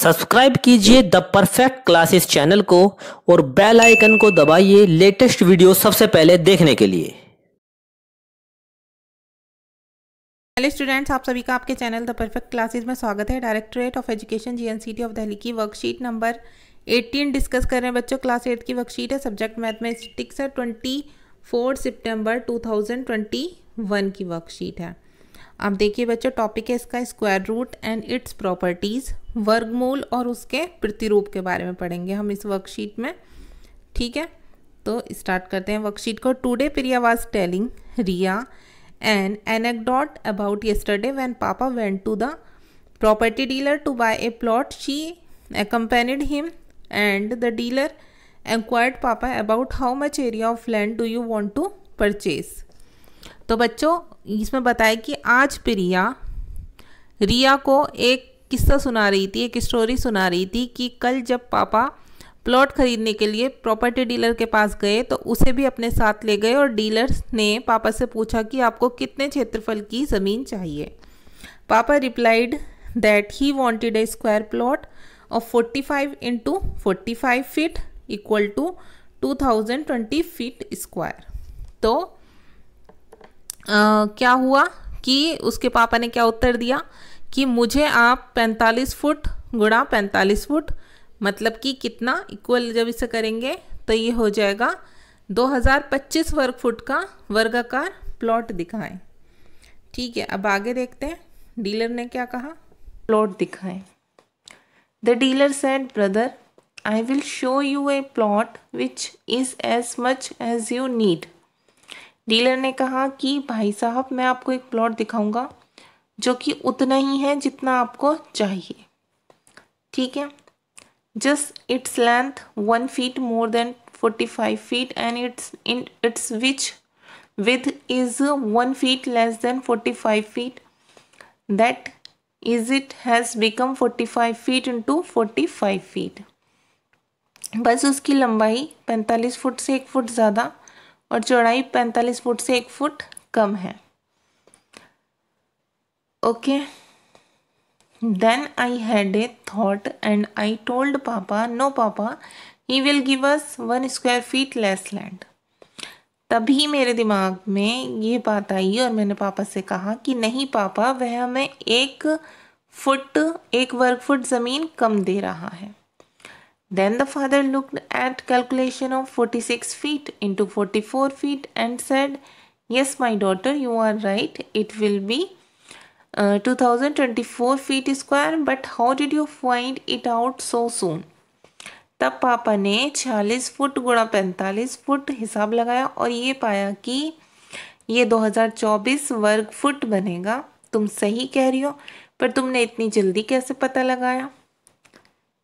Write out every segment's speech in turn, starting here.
Subscribe कीजिए the perfect classes channel को और बेल आइकन को दबाइए लेटेस्ट वीडियो सबसे पहले देखने के लिए। हेलो स्टूडेंट्स, आप सभी का आपके चैनल द परफेक्ट क्लासेस में स्वागत है। Directorate of education GNCT of Delhi की वर्कशीट नंबर 18 डिस्कस कर रहे हैं बच्चों। क्लास 8 की वर्कशीट है, सब्जेक्ट मैथमेटिक्स है। 24 सितंबर 2021 की वर्कशीट है। आप देखिए बच्चों, टॉपिक है इसका square root and its properties. वर्गमूल और उसके प्रतिरूप के बारे में पढ़ेंगे हम इस वर्कशीट में। ठीक है, तो स्टार्ट करते हैं वर्कशीट को। Today Priya was telling Riya an anecdote about yesterday when Papa went to the property dealer to buy a plot. She accompanied him and the dealer inquired Papa about how much area of land do you want to purchase. तो बच्चों इसमें बताया कि आज प्रिया रिया को एक किस्सा सुना रही थी, एक स्टोरी सुना रही थी कि कल जब पापा प्लॉट खरीदने के लिए प्रॉपर्टी डीलर के पास गए तो उसे भी अपने साथ ले गए और डीलर ने पापा से पूछा कि आपको कितने क्षेत्रफल की ज़मीन चाहिए। Papa replied that he wanted a square plot of 45 into 45 feet equal to 2020 feet square. तो क्या हुआ कि उसके पापा ने क्या उत्तर दिया कि मुझे आप 45 फुट गुणा 45 फुट मतलब कि कितना इक्वल, जब इसे करेंगे तो ये हो जाएगा 2025 वर्ग फुट का वर्गाकार प्लॉट दिखाएं। ठीक है, अब आगे देखते हैं डीलर ने क्या कहा। प्लॉट दिखाएं। The dealer said, brother I will show you a plot which is as much as you need. Dealer ने कहा कि भाई साहब मैं आपको एक प्लॉट दिखाऊंगा जो कि उतना ही है जितना आपको चाहिए। ठीक है, just its length 1 feet more than 45 feet and its width is 1 feet less than 45 feet. That is, it has become 45 feet into 45 feet. बस उसकी लंबाई 45 फुट से 1 फुट ज़्यादा और चौड़ाई 45 फुट से 1 फुट कम है। Okay, Then I had a thought and I told Papa, no Papa, he will give us 1 square feet less land. तभी मेरे दिमाग में ये बात आई और मैंने पापा से कहा कि नहीं पापा, वह हमें 1 वर्ग फुट ज़मीन कम दे रहा है। Then the father looked at calculation of 46 feet into 44 feet and said, yes my daughter, you are right, it will be 2024 feet square, but how did you find it out so soon? तब पापा ने 46 foot गुणा 45 foot हिसाब लगाया और ये पाया कि ये 2024 वर्ग फुट बनेगा। तुम सही कह रही हो, पर तुमने इतनी जल्दी कैसे पता लगाया?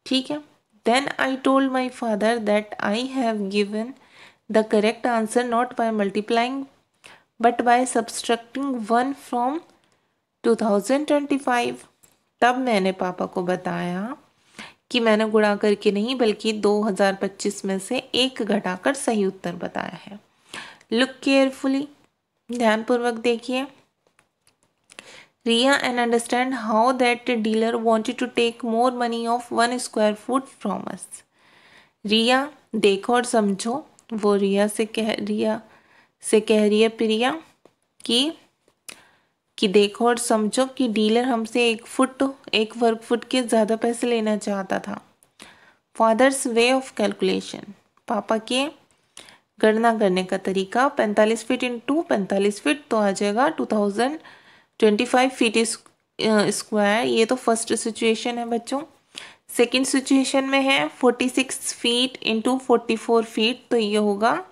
ठीक है, then I told my father that I have given the correct answer not by multiplying but by subtracting 1 from 2025। तब मैंने पापा को बताया कि मैंने गुणा करके नहीं बल्कि 2025 में से 1 घटाकर सही उत्तर बताया है। लुक केयरफुली, ध्यानपूर्वक देखिए। Riya and understand how that dealer wanted to take more money of 1 square foot from us. Riya देखो और समझो, वो रिया से कह रही है प्रिया कि देखो और समझो कि डीलर हमसे 1 वर्ग फुट के ज़्यादा पैसे लेना चाहता था। फादर्स वे ऑफ कैलकुलेशन, पापा के गणना करने का तरीका। 45 फीट इंटू 45 फीट तो आ जाएगा 2025 फीट स्क्वायर। ये तो फर्स्ट सिचुएशन है बच्चों। सेकंड सिचुएशन में है 46 फीट इंटू 44 फीट, तो ये होगा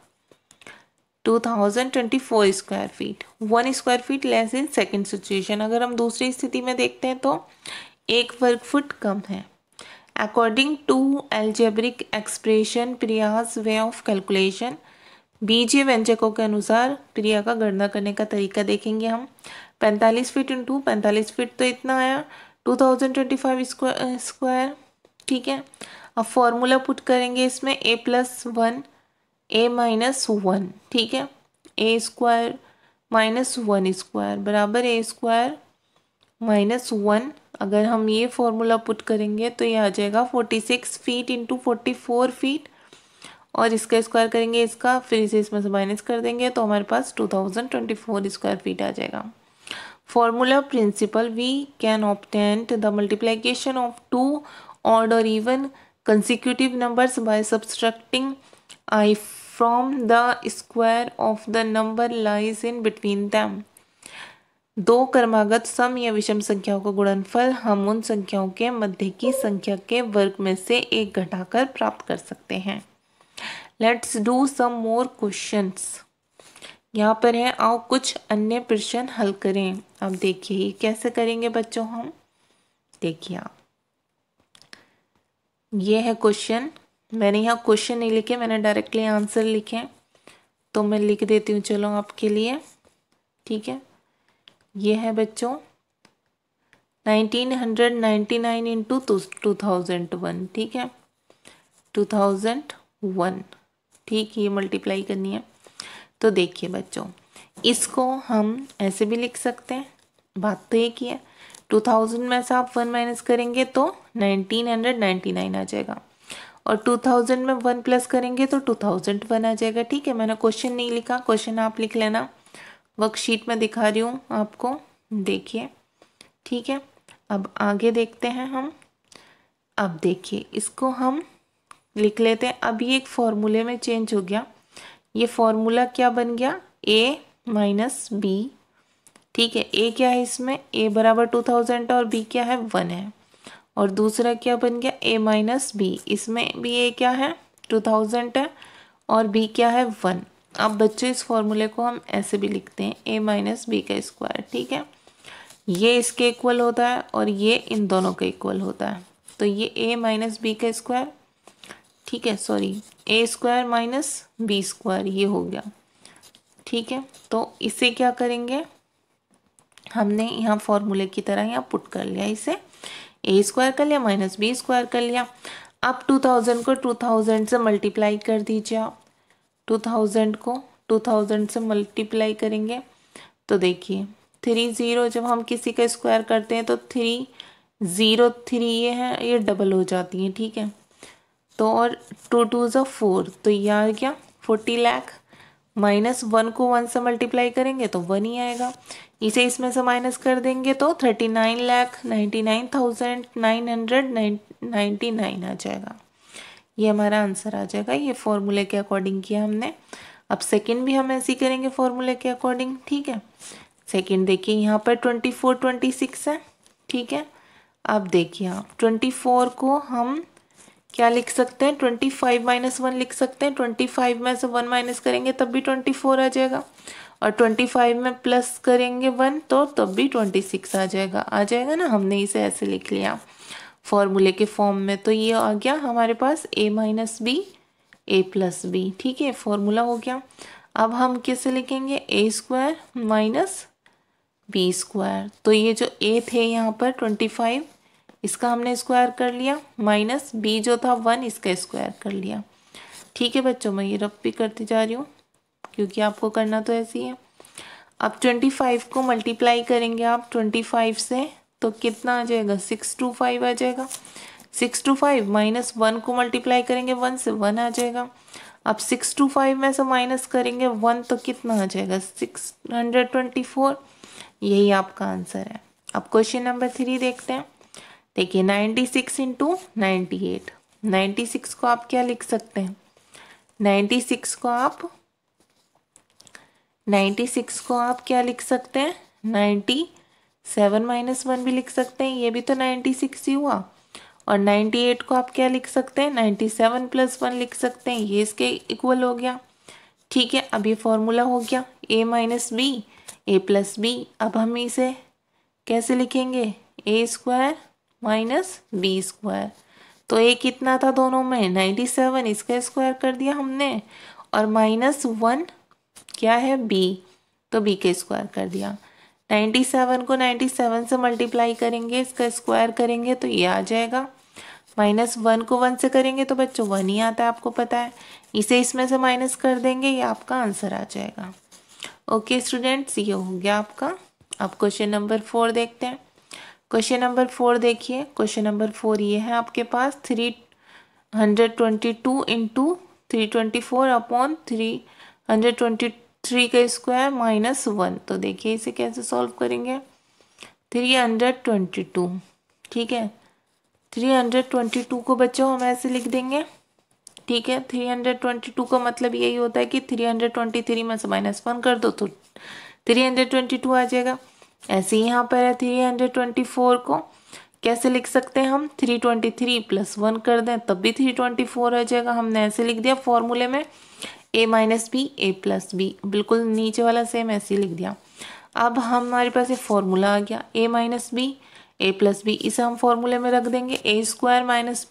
2024 square feet. 1 square feet less in second situation. अगर हम दूसरी स्थिति में देखते हैं तो 1 वर्ग फुट कम है। According to algebraic expression Priya's way of calculation, बीजीय व्यंजकों के अनुसार प्रिया का गणना करने का तरीका देखेंगे हम। 45 फीट इंटू 45 फीट तो इतना आया 2025 स्क्वायर। ठीक है, अब फॉर्मूला पुट करेंगे इसमें a+1 a-1। ठीक है, a स्क्वायर -1 स्क्वायर बराबर a स्क्वायर -1 अगर हम ये फॉर्मूला पुट करेंगे तो ये आ जाएगा 46 फीट इंटू 44 फीट, और इसका स्क्वायर करेंगे इसका, फिर इसे इसमें से माइनस कर देंगे तो हमारे पास 2024 स्क्वायर फीट आ जाएगा। Formula principle, we can obtain the multiplication of two odd और even consecutive numbers by subtracting I from the square of the number lies in between them। दो क्रमागत सम या विषम संख्याओं का गुणनफल हम उन संख्याओं के मध्य की संख्या के वर्ग में से एक घटाकर प्राप्त कर सकते हैं। Let's do some more questions. यहाँ पर है, आओ कुछ अन्य प्रश्न हल करें। अब देखिए ये कैसे करेंगे बच्चों हम, देखिए आप, ये है क्वेश्चन। मैंने यहाँ क्वेश्चन नहीं लिखे, मैंने डायरेक्टली आंसर लिखे, तो मैं लिख देती हूँ चलो आपके लिए, ठीक है। ये है बच्चों 1999 इंटू 2001, ठीक है, 2001, ठीक, ये मल्टीप्लाई करनी है। तो देखिए बच्चों, इसको हम ऐसे भी लिख सकते हैं, बात तो एक ही है। 2000 में से आप 1 माइनस करेंगे तो 1999 आ जाएगा, और 2000 में 1 प्लस करेंगे तो 2001 आ जाएगा, ठीक है। मैंने क्वेश्चन नहीं लिखा, क्वेश्चन आप लिख लेना, वर्कशीट में दिखा रही हूँ आपको, देखिए, ठीक है। अब आगे देखते हैं हम। अब देखिए इसको हम लिख लेते हैं। अब ये एक फॉर्मूले में चेंज हो गया, ये फॉर्मूला क्या बन गया, a माइनस बी, ठीक है। ए क्या है इसमें, a बराबर 2000 और b क्या है 1 है, और दूसरा क्या बन गया a माइनस बी, इसमें भी a क्या है 2000 है और b क्या है 1। अब बच्चों इस फॉर्मूले को हम ऐसे भी लिखते हैं a माइनस बी का स्क्वायर, ठीक है। ये इसके इक्वल होता है और ये इन दोनों के इक्वल होता है, तो ये a माइनस बी का स्क्वायर, ठीक है, sorry a square minus B square, ये हो गया, ठीक है। तो इसे क्या करेंगे, हमने यहाँ फॉर्मूले की तरह यहाँ पुट कर लिया, इसे a स्क्वायर कर लिया माइनस बी स्क्वायर कर लिया। अब 2000 को 2000 से मल्टीप्लाई कर दीजिए आप, 2000 को 2000 से मल्टीप्लाई करेंगे तो देखिए 30, जब हम किसी का स्क्वायर करते हैं तो 303 ये है, ये डबल हो जाती है, ठीक है। तो और 2 2 ज़ा 4, तो ये आ गया 40 लाख, माइनस 1 को 1 से मल्टीप्लाई करेंगे तो 1 ही आएगा, इसे इसमें से माइनस कर देंगे तो 39,99,999 आ जाएगा। ये हमारा आंसर आ जाएगा, ये फॉर्मूले के अकॉर्डिंग किया हमने। अब सेकंड भी हम ऐसे ही करेंगे फॉर्मूले के अकॉर्डिंग, ठीक है। सेकंड देखिए यहाँ पर 24 26 है, ठीक है। अब देखिए आप 24 को हम क्या लिख सकते हैं, 25 माइनस 1 लिख सकते हैं, 25 में से 1 माइनस करेंगे तब भी 24 आ जाएगा, और 25 में प्लस करेंगे 1 तो तब भी 26 आ जाएगा ना। हमने इसे ऐसे लिख लिया फॉर्मूले के फॉर्म में, तो ये आ गया हमारे पास a minus B a plus B, ठीक है, फॉर्मूला हो गया। अब हम कैसे लिखेंगे, a square minus B square, तो ये जो a थे यहाँ पर 25, इसका हमने स्क्वायर कर लिया, माइनस b जो था 1, इसका स्क्वायर कर लिया, ठीक है बच्चों। मैं ये रफ भी करती जा रही हूँ क्योंकि आपको करना तो ऐसे ही है। अब 25 को मल्टीप्लाई करेंगे आप 25 से तो कितना आ जाएगा, 625 आ जाएगा। 625 माइनस 1 को मल्टीप्लाई करेंगे 1 से, 1 आ जाएगा। अब 625 में से माइनस करेंगे 1 तो कितना आ जाएगा, 624, यही आपका आंसर है। अब क्वेश्चन नंबर 3 देखते हैं। देखिए 96 इंटू 98, 96 को आप क्या लिख सकते हैं, 96 को आप क्या लिख सकते हैं, 97 माइनस 1 भी लिख सकते हैं, ये भी तो 96 ही हुआ। और 98 को आप क्या लिख सकते हैं, 97 प्लस 1 लिख सकते हैं, ये इसके इक्वल हो गया, ठीक है। अब ये फॉर्मूला हो गया a minus B a plus B. अब हम इसे कैसे लिखेंगे, a square minus B square, तो a कितना था दोनों में 97, इसका स्क्वायर कर दिया हमने, और माइनस 1 क्या है b, तो b का स्क्वायर कर दिया। 97 को 97 से मल्टीप्लाई करेंगे, इसका स्क्वायर करेंगे तो ये आ जाएगा, माइनस 1 को 1 से करेंगे तो बच्चों 1 ही आता है, आपको पता है। इसे इसमें से माइनस कर देंगे, ये आपका आंसर आ जाएगा। ओके स्टूडेंट्स, ये हो गया आपका। अब क्वेश्चन नंबर 4 देखते हैं। क्वेश्चन नंबर 4 देखिए। क्वेश्चन नंबर 4 ये है आपके पास 322 इंटू 324 अपॉन 323 का स्क्वायर -1। तो देखिए इसे कैसे सॉल्व करेंगे। 322, ठीक है। 322 को बच्चों हम ऐसे लिख देंगे, ठीक है। 322 का मतलब यही होता है कि 323 में से -1 कर दो तो 322 आ जाएगा। ऐसे ही यहाँ पर है 324 को कैसे लिख सकते हैं हम, 323 + 1 कर दें तब भी 324 आ जाएगा। हमने ऐसे लिख दिया फॉर्मूले में a - b a + b, बिल्कुल नीचे वाला सेम ऐसे ही लिख दिया। अब हमारे पास ये फॉर्मूला आ गया a - b a + b, इसे हम फॉर्मूले में रख देंगे a² -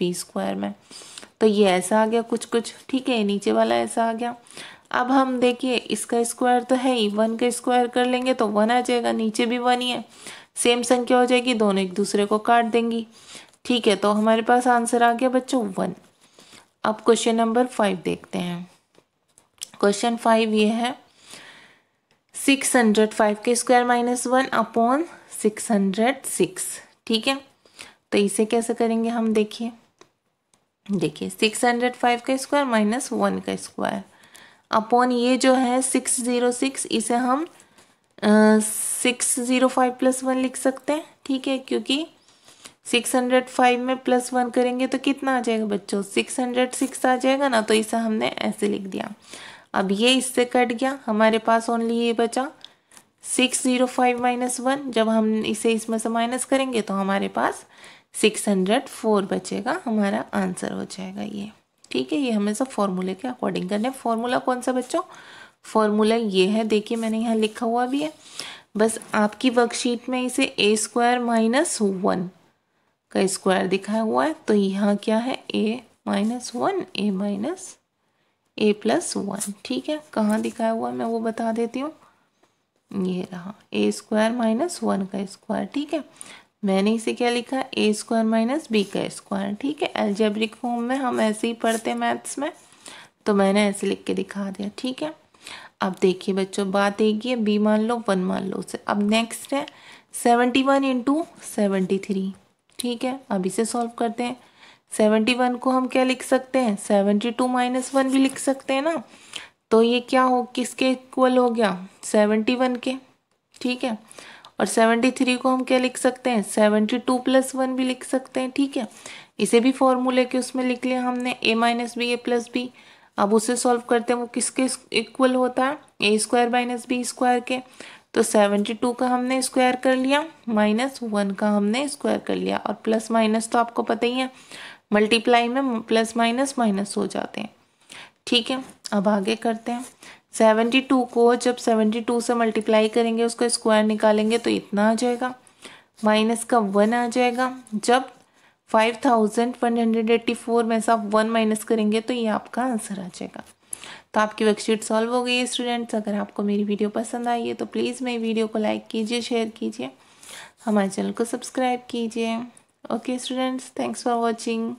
b² में। तो ये ऐसा आ गया कुछ, ठीक है। नीचे वाला ऐसा आ गया। अब हम देखिए इसका स्क्वायर तो है ही, 1 का स्क्वायर कर लेंगे तो 1 आ जाएगा, नीचे भी 1 ही है, सेम संख्या हो जाएगी, दोनों एक दूसरे को काट देंगी, ठीक है। तो हमारे पास आंसर आ गया बच्चों 1। अब क्वेश्चन नंबर 5 देखते हैं। क्वेश्चन 5 ये है 605 के स्क्वायर -1 अपॉन 606, ठीक है। तो इसे कैसे करेंगे हम, देखिए 605 का स्क्वायर -1 का स्क्वायर अपॉन ये जो है 606, इसे हम 605 + 1 लिख सकते हैं, ठीक है। क्योंकि 605 में +1 करेंगे तो कितना आ जाएगा बच्चों, 606 आ जाएगा ना। तो इसे हमने ऐसे लिख दिया। अब ये इससे कट गया, हमारे पास ओनली ये बचा 605 - 1। जब हम इसे इसमें से माइनस करेंगे तो हमारे पास 604 बचेगा, हमारा आंसर हो जाएगा ये, ठीक है। ये हमेशा फॉर्मूले के अकॉर्डिंग करने। फॉर्मूला कौन सा बच्चों, फॉर्मूला ये है, देखिए मैंने यहाँ लिखा हुआ भी है, बस आपकी वर्कशीट में इसे a² - 1 का स्क्वायर दिखाया हुआ है। तो यहाँ क्या है a - 1 a + 1, ठीक है। कहाँ दिखाया हुआ है मैं वो बता देती हूँ, ये रहा a² - 1 का स्क्वायर, ठीक है। मैंने इसे क्या लिखा, a² - b², ठीक है। अलजेब्रिक फॉर्म में हम ऐसे ही पढ़ते हैं मैथ्स में, तो मैंने ऐसे लिख के दिखा दिया, ठीक है। अब देखिए बच्चों बात एक ही है, b मान लो 1 मान लो उसे। अब नेक्स्ट है 71 इंटू 73, ठीक है। अब इसे सॉल्व करते हैं। 71 को हम क्या लिख सकते हैं, 72 - 1 भी लिख सकते हैं ना। तो ये क्या हो, किसके इक्वल हो गया, 71 के, ठीक है। और 73 को हम क्या लिख सकते हैं, 72 + 1 भी लिख सकते हैं, ठीक है। इसे भी फॉर्मूले के उसमें लिख लिया हमने a - b a + b। अब उसे सॉल्व करते हैं, वो किसके इक्वल होता है, a² - b² के। तो 72 का हमने स्क्वायर कर लिया, -1 का हमने स्क्वायर कर लिया, और प्लस माइनस तो आपको पता ही है, मल्टीप्लाई में प्लस माइनस माइनस हो जाते हैं, ठीक है। अब आगे करते हैं। 72 को जब 72 से मल्टीप्लाई करेंगे, उसका स्क्वायर निकालेंगे तो इतना आ जाएगा, माइनस का 1 आ जाएगा। जब 5184 में से आप 1 माइनस करेंगे तो ये आपका आंसर आ जाएगा। तो आपकी वर्कशीट सॉल्व हो गई है स्टूडेंट्स। अगर आपको मेरी वीडियो पसंद आई है तो प्लीज़ मेरी वीडियो को लाइक कीजिए, शेयर कीजिए, हमारे चैनल को सब्सक्राइब कीजिए। Okay students, thanks for watching.